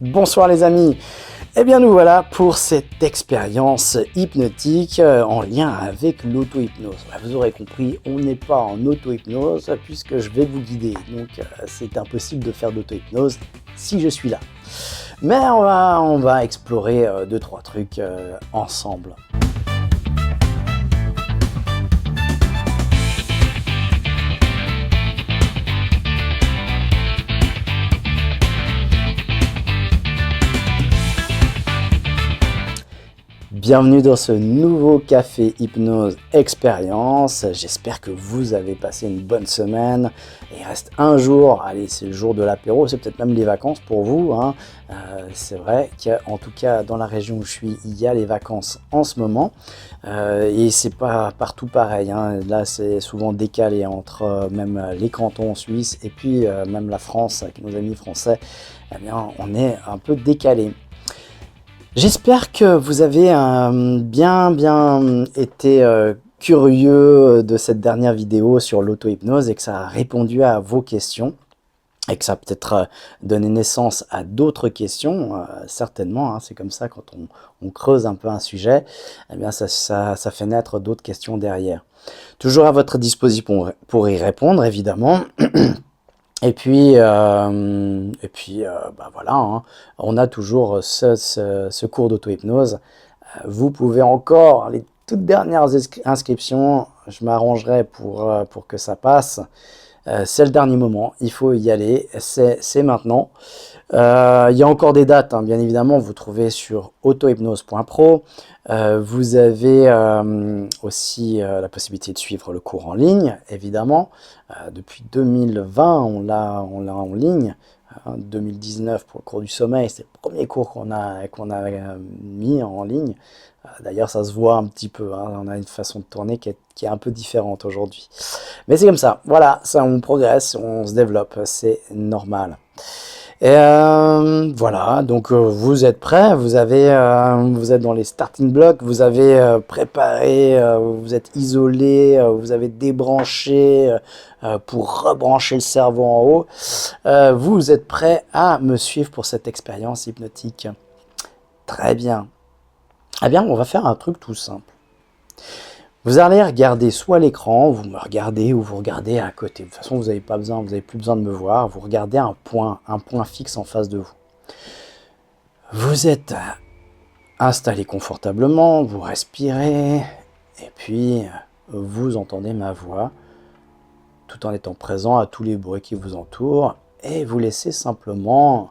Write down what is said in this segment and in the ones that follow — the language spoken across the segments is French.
Bonsoir les amis. Eh bien nous voilà pour cette expérience hypnotique en lien avec l'auto-hypnose. Vous aurez compris, on n'est pas en auto-hypnose puisque je vais vous guider. Donc c'est impossible de faire d'auto-hypnose si je suis là. Mais on va explorer 2-3 trucs ensemble. Bienvenue dans ce nouveau café hypnose expérience. J'espère que vous avez passé une bonne semaine. Il reste un jour, allez, c'est le jour de l'apéro, c'est peut-être même les vacances pour vous. C'est vrai qu'en tout cas dans la région où je suis, il y a les vacances en ce moment. Et c'est pas partout pareil. Là c'est souvent décalé entre même les cantons suisses et puis même la France avec nos amis français. Eh bien on est un peu décalé. J'espère que vous avez bien été curieux de cette dernière vidéo sur l'auto-hypnose et que ça a répondu à vos questions et que ça a peut-être donné naissance à d'autres questions, certainement. C'est comme ça quand on creuse un peu un sujet, eh bien ça fait naître d'autres questions derrière. Toujours à votre disposition pour y répondre, évidemment. Et puis voilà, on a toujours ce cours d'auto-hypnose. Vous pouvez encore, les toutes dernières inscriptions, je m'arrangerai pour que ça passe. C'est le dernier moment, il faut y aller, c'est maintenant. Il y a encore des dates, bien évidemment, vous trouvez sur autohypnose.pro. Vous avez aussi la possibilité de suivre le cours en ligne, évidemment. Depuis 2020, on l'a en ligne. 2019 pour le cours du sommeil, c'est le premier cours qu'on a mis en ligne. D'ailleurs, ça se voit un petit peu. On a une façon de tourner qui est un peu différente aujourd'hui. Mais c'est comme ça. Voilà, ça, on progresse, on se développe, c'est normal. Et voilà, donc vous êtes prêts, vous êtes dans les starting blocks, vous avez préparé, vous êtes isolé, vous avez débranché pour rebrancher le cerveau en haut. Vous êtes prêts à me suivre pour cette expérience hypnotique. Très bien. Eh bien, on va faire un truc tout simple. Vous allez regarder soit l'écran, vous me regardez ou vous regardez à côté. De toute façon, vous n'avez plus besoin de me voir. Vous regardez un point fixe en face de vous. Vous êtes installé confortablement, vous respirez et puis vous entendez ma voix tout en étant présent à tous les bruits qui vous entourent et vous laissez simplement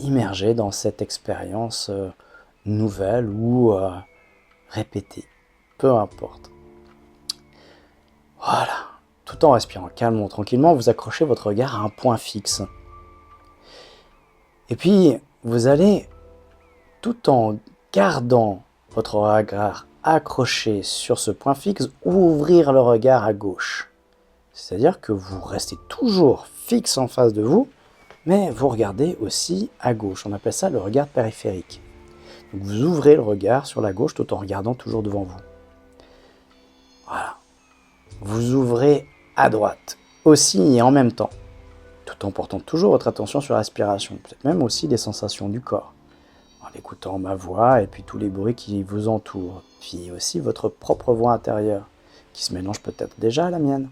immerger dans cette expérience nouvelle ou répétée. Peu importe. Voilà. Tout en respirant calmement, tranquillement, vous accrochez votre regard à un point fixe. Et puis, vous allez, tout en gardant votre regard accroché sur ce point fixe, ouvrir le regard à gauche. C'est-à-dire que vous restez toujours fixe en face de vous, mais vous regardez aussi à gauche. On appelle ça le regard périphérique. Donc vous ouvrez le regard sur la gauche tout en regardant toujours devant vous. Voilà. Vous ouvrez à droite, aussi et en même temps, tout en portant toujours votre attention sur la respiration, peut-être même aussi les sensations du corps, en écoutant ma voix et puis tous les bruits qui vous entourent, puis aussi votre propre voix intérieure, qui se mélange peut-être déjà à la mienne.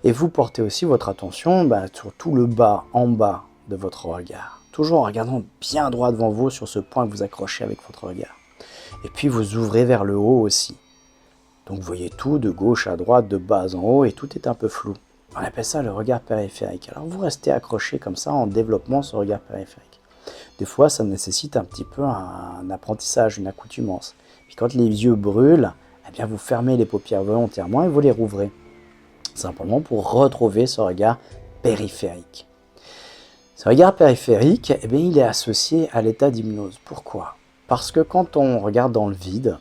Et vous portez aussi votre attention sur tout le bas, en bas de votre regard, toujours en regardant bien droit devant vous sur ce point que vous accrochez avec votre regard. Et puis vous ouvrez vers le haut aussi. Donc vous voyez tout de gauche à droite, de bas en haut, et tout est un peu flou. On appelle ça le regard périphérique. Alors vous restez accroché comme ça en développement ce regard périphérique. Des fois ça nécessite un petit peu un apprentissage, une accoutumance. Puis quand les yeux brûlent, eh bien vous fermez les paupières volontairement et vous les rouvrez. Simplement pour retrouver ce regard périphérique. Ce regard périphérique, eh bien, il est associé à l'état d'hypnose. Pourquoi ? Parce que quand on regarde dans le vide,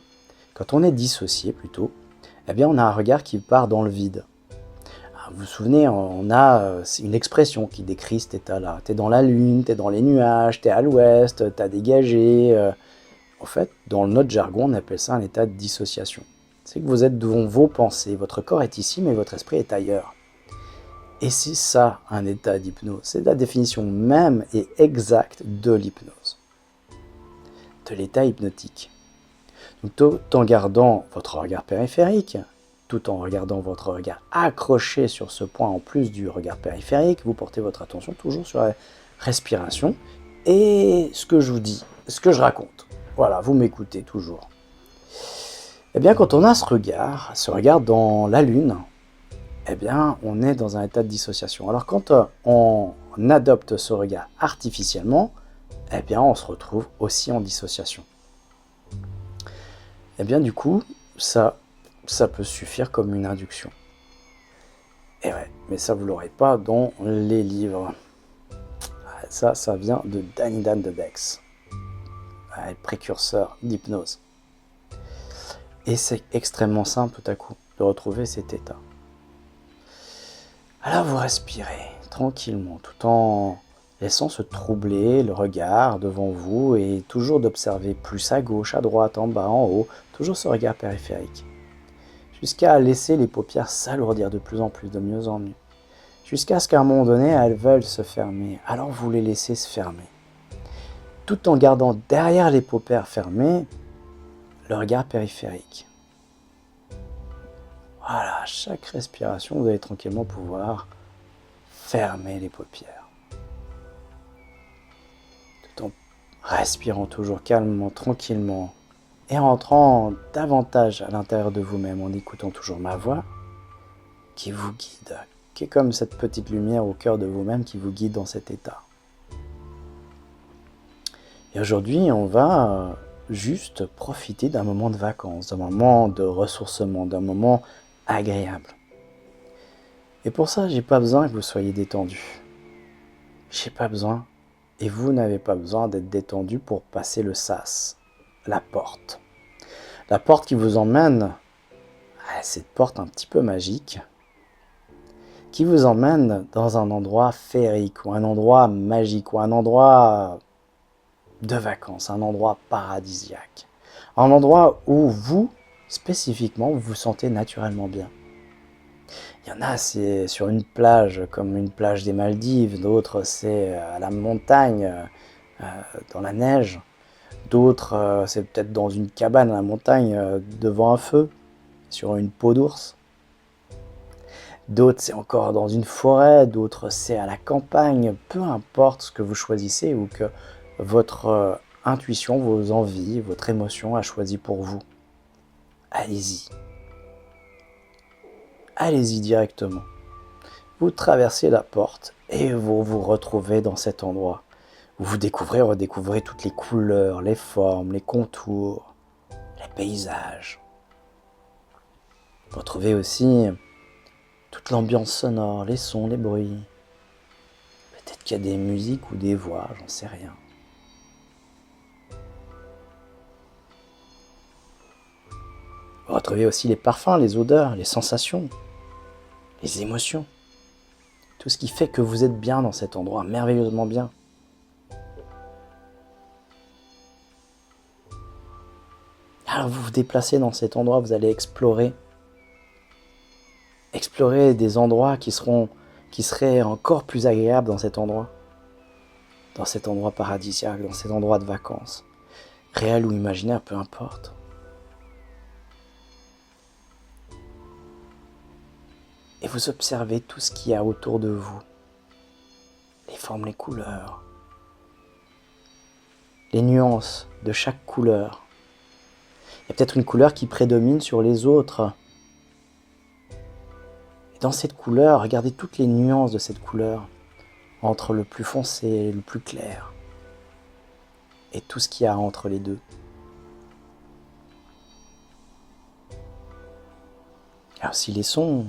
quand on est dissocié plutôt, eh bien on a un regard qui part dans le vide. Alors, vous vous souvenez, on a une expression qui décrit cet état-là. T'es dans la lune, t'es dans les nuages, t'es à l'ouest, t'as dégagé. En fait, dans notre jargon, on appelle ça un état de dissociation. C'est que vous êtes devant vos pensées. Votre corps est ici, mais votre esprit est ailleurs. Et c'est ça un état d'hypnose. C'est la définition même et exacte de l'hypnose, de l'état hypnotique. Donc, tout en gardant votre regard périphérique, tout en regardant votre regard accroché sur ce point en plus du regard périphérique, vous portez votre attention toujours sur la respiration et ce que je vous dis, ce que je raconte. Voilà, vous m'écoutez toujours. Eh bien, quand on a ce regard dans la lune, eh bien, on est dans un état de dissociation. Alors, quand on adopte ce regard artificiellement, eh bien, on se retrouve aussi en dissociation. Eh bien, du coup, ça peut suffire comme une induction. Et ouais, mais ça, vous ne l'aurez pas dans les livres. Ça vient de Danny Dan de Bex, le précurseur d'hypnose. Et c'est extrêmement simple tout à coup de retrouver cet état. Alors vous respirez tranquillement tout en laissant se troubler le regard devant vous et toujours d'observer plus à gauche, à droite, en bas, en haut, toujours ce regard périphérique. Jusqu'à laisser les paupières s'alourdir de plus en plus, de mieux en mieux. Jusqu'à ce qu'à un moment donné, elles veulent se fermer. Alors vous les laissez se fermer. Tout en gardant derrière les paupières fermées, le regard périphérique. Voilà, à chaque respiration, vous allez tranquillement pouvoir fermer les paupières. Tout en respirant toujours calmement, tranquillement, et en entrant davantage à l'intérieur de vous-même, en écoutant toujours ma voix, qui vous guide, qui est comme cette petite lumière au cœur de vous-même qui vous guide dans cet état. Et aujourd'hui, on va juste profiter d'un moment de vacances, d'un moment de ressourcement, d'un moment agréable. Et pour ça, j'ai pas besoin que vous soyez détendu. J'ai pas besoin, et vous n'avez pas besoin d'être détendu pour passer le sas, la porte. La porte qui vous emmène à cette porte un petit peu magique, qui vous emmène dans un endroit féerique, ou un endroit magique, ou un endroit de vacances, un endroit paradisiaque. Un endroit où vous, spécifiquement, vous vous sentez naturellement bien. Il y en a, c'est sur une plage, comme une plage des Maldives. D'autres, c'est à la montagne, dans la neige. D'autres, c'est peut-être dans une cabane à la montagne, devant un feu, sur une peau d'ours. D'autres, c'est encore dans une forêt. D'autres, c'est à la campagne. Peu importe ce que vous choisissez ou que votre intuition, vos envies, votre émotion a choisi pour vous. Allez-y. Allez-y directement. Vous traversez la porte et vous vous retrouvez dans cet endroit où vous redécouvrez toutes les couleurs, les formes, les contours, les paysages. Vous retrouvez aussi toute l'ambiance sonore, les sons, les bruits. Peut-être qu'il y a des musiques ou des voix, j'en sais rien. Vous retrouvez aussi les parfums, les odeurs, les sensations, les émotions. Tout ce qui fait que vous êtes bien dans cet endroit, merveilleusement bien. Alors vous vous déplacez dans cet endroit, vous allez explorer des endroits qui seraient encore plus agréables dans cet endroit paradisiaque, dans cet endroit de vacances, réel ou imaginaire, peu importe. Et vous observez tout ce qu'il y a autour de vous, les formes, les couleurs, les nuances de chaque couleur. Il y a peut-être une couleur qui prédomine sur les autres. Et dans cette couleur, regardez toutes les nuances de cette couleur, entre le plus foncé et le plus clair, et tout ce qu'il y a entre les deux. Alors si les sons,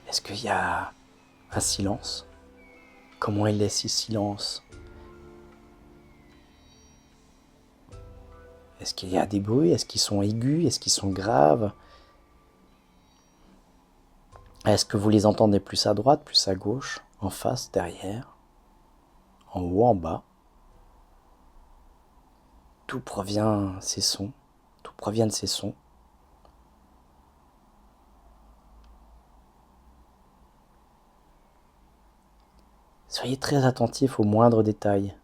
est-ce qu'il y a un silence? Comment il laisse ce silence? Est-ce qu'il y a des bruits? Est-ce qu'ils sont aigus? Est-ce qu'ils sont graves? Est-ce que vous les entendez plus à droite, plus à gauche, en face, derrière, en haut, en bas? Tout provient de ces sons. Soyez très attentif aux moindres détails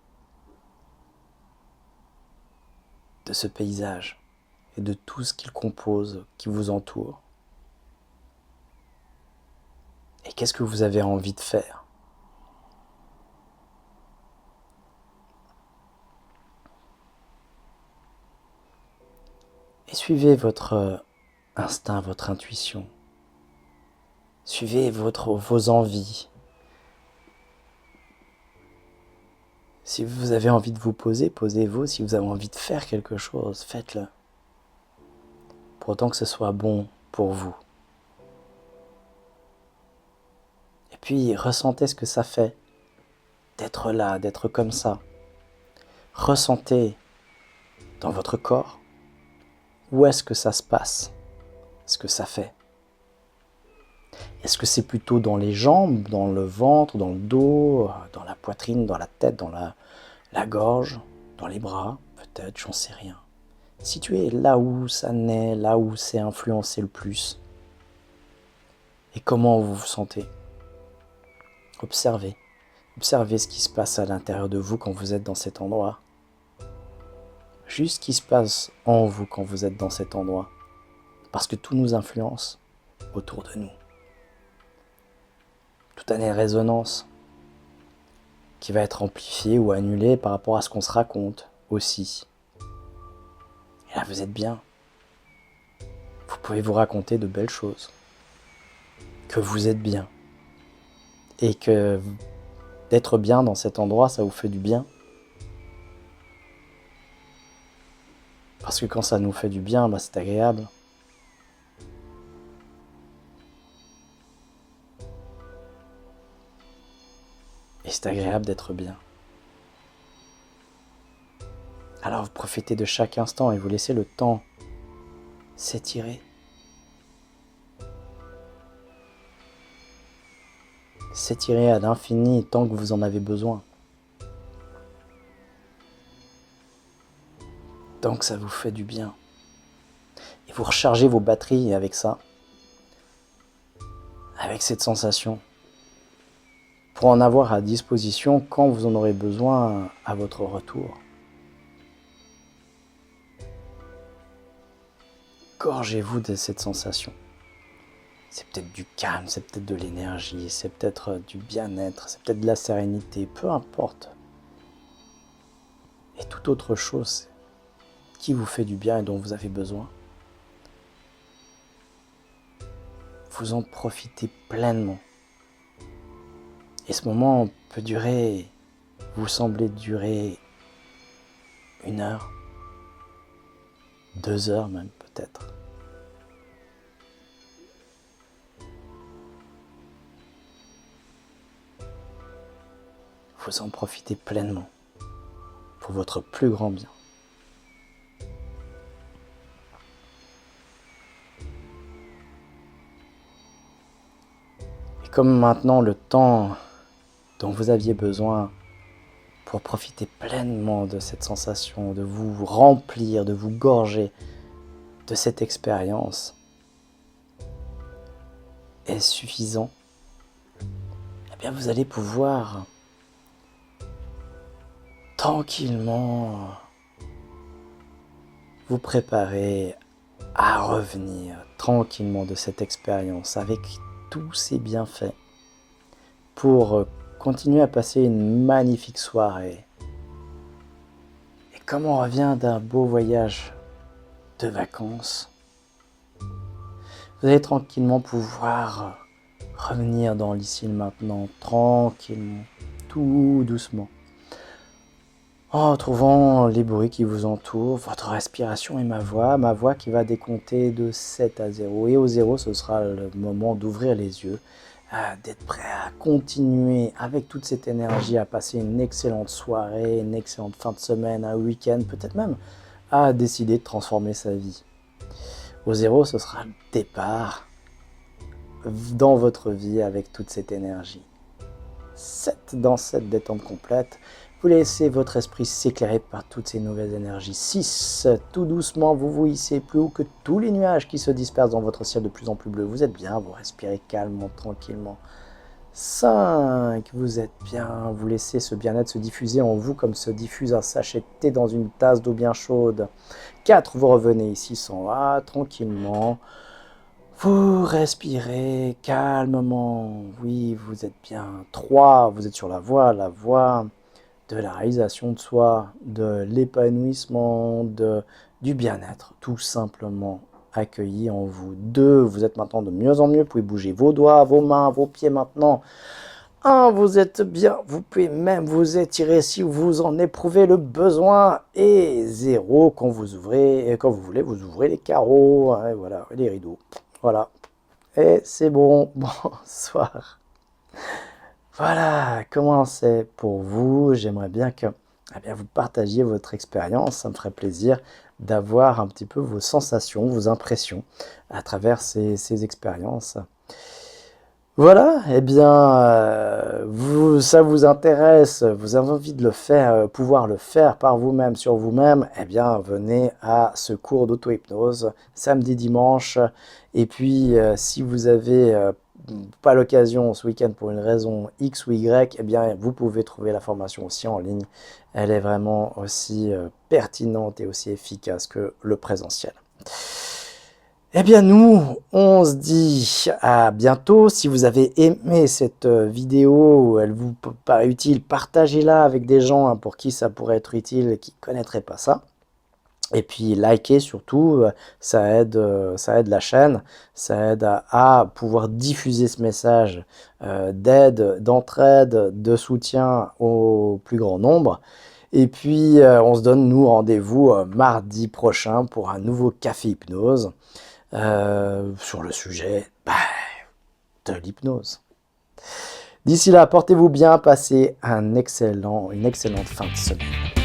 de ce paysage et de tout ce qu'il compose, qui vous entoure. Et qu'est-ce que vous avez envie de faire? Et suivez votre instinct, votre intuition. Suivez vos envies. Si vous avez envie de vous poser, posez-vous. Si vous avez envie de faire quelque chose, faites-le. Pour autant que ce soit bon pour vous. Et puis, ressentez ce que ça fait d'être là, d'être comme ça. Ressentez dans votre corps où est-ce que ça se passe, ce que ça fait. Est-ce que c'est plutôt dans les jambes, dans le ventre, dans le dos, dans la poitrine, dans la tête, dans la gorge, dans les bras? Peut-être, j'en sais rien. Situez là où ça naît, là où c'est influencé le plus. Et comment vous vous sentez? Observez. Observez ce qui se passe à l'intérieur de vous quand vous êtes dans cet endroit. Juste ce qui se passe en vous quand vous êtes dans cet endroit. Parce que tout nous influence autour de nous. Tout a une résonance qui va être amplifiée ou annulée par rapport à ce qu'on se raconte aussi. Et là, vous êtes bien. Vous pouvez vous raconter de belles choses. Que vous êtes bien. Et que d'être bien dans cet endroit, ça vous fait du bien. Parce que quand ça nous fait du bien, c'est agréable. Et c'est agréable d'être bien. Alors vous profitez de chaque instant et vous laissez le temps s'étirer. S'étirer à l'infini tant que vous en avez besoin. Tant que ça vous fait du bien. Et vous rechargez vos batteries avec ça. Avec cette sensation. Pour en avoir à disposition quand vous en aurez besoin à votre retour. Gorgez-vous de cette sensation. C'est peut-être du calme, c'est peut-être de l'énergie, c'est peut-être du bien-être, c'est peut-être de la sérénité, peu importe. Et toute autre chose qui vous fait du bien et dont vous avez besoin. Vous en profitez pleinement. Et ce moment peut durer, vous semblez durer 1 heure, 2 heures même peut-être. Vous en profitez pleinement pour votre plus grand bien. Et comme maintenant le temps dont vous aviez besoin pour profiter pleinement de cette sensation, de vous remplir, de vous gorger de cette expérience est suffisant, eh bien vous allez pouvoir tranquillement vous préparer à revenir tranquillement de cette expérience avec tous ses bienfaits pour continuer à passer une magnifique soirée. Et comme on revient d'un beau voyage de vacances, vous allez tranquillement pouvoir revenir dans l'ici et le maintenant, tranquillement, tout doucement, en retrouvant les bruits qui vous entourent, votre respiration et ma voix qui va décompter de 7 à 0. Et au 0, ce sera le moment d'ouvrir les yeux, d'être prêt à continuer avec toute cette énergie, à passer une excellente soirée, une excellente fin de semaine, un week-end, peut-être même à décider de transformer sa vie. Au 0, ce sera le départ dans votre vie avec toute cette énergie. 7 dans cette détente complète. Vous laissez votre esprit s'éclairer par toutes ces nouvelles énergies. 6, tout doucement, vous vous hissez plus haut que tous les nuages qui se dispersent dans votre ciel de plus en plus bleu. Vous êtes bien, vous respirez calmement, tranquillement. 5, vous êtes bien, vous laissez ce bien-être se diffuser en vous comme se diffuse un sachet de thé dans une tasse d'eau bien chaude. 4, vous revenez ici sans va, tranquillement. Vous respirez calmement. Oui, vous êtes bien. 3, vous êtes sur la voie de la réalisation de soi, de l'épanouissement, du bien-être, tout simplement accueilli en vous. 2, vous êtes maintenant de mieux en mieux, vous pouvez bouger vos doigts, vos mains, vos pieds maintenant. 1, vous êtes bien, vous pouvez même vous étirer si vous en éprouvez le besoin. Et 0, quand vous ouvrez, quand vous voulez, vous ouvrez les carreaux, et voilà, les rideaux. Voilà. Et c'est bon, bonsoir. Voilà, comment c'est pour vous? J'aimerais bien que vous partagiez votre expérience. Ça me ferait plaisir d'avoir un petit peu vos sensations, vos impressions à travers ces expériences. Voilà, ça vous intéresse, vous avez envie de le faire, pouvoir le faire par vous-même, sur vous-même, venez à ce cours d'auto-hypnose, samedi, dimanche. Et puis, si vous avez pas l'occasion ce week-end pour une raison X ou Y, vous pouvez trouver la formation aussi en ligne. Elle est vraiment aussi pertinente et aussi efficace que le présentiel. Nous, on se dit à bientôt. Si vous avez aimé cette vidéo, elle vous paraît utile, partagez-la avec des gens pour qui ça pourrait être utile et qui ne connaîtraient pas ça. Et puis, likez surtout, ça aide la chaîne, ça aide à pouvoir diffuser ce message d'aide, d'entraide, de soutien au plus grand nombre. Et puis, on se donne, nous, rendez-vous mardi prochain pour un nouveau Café Hypnose. Sur le sujet de l'hypnose. D'ici là, portez-vous bien, passez une excellente fin de semaine.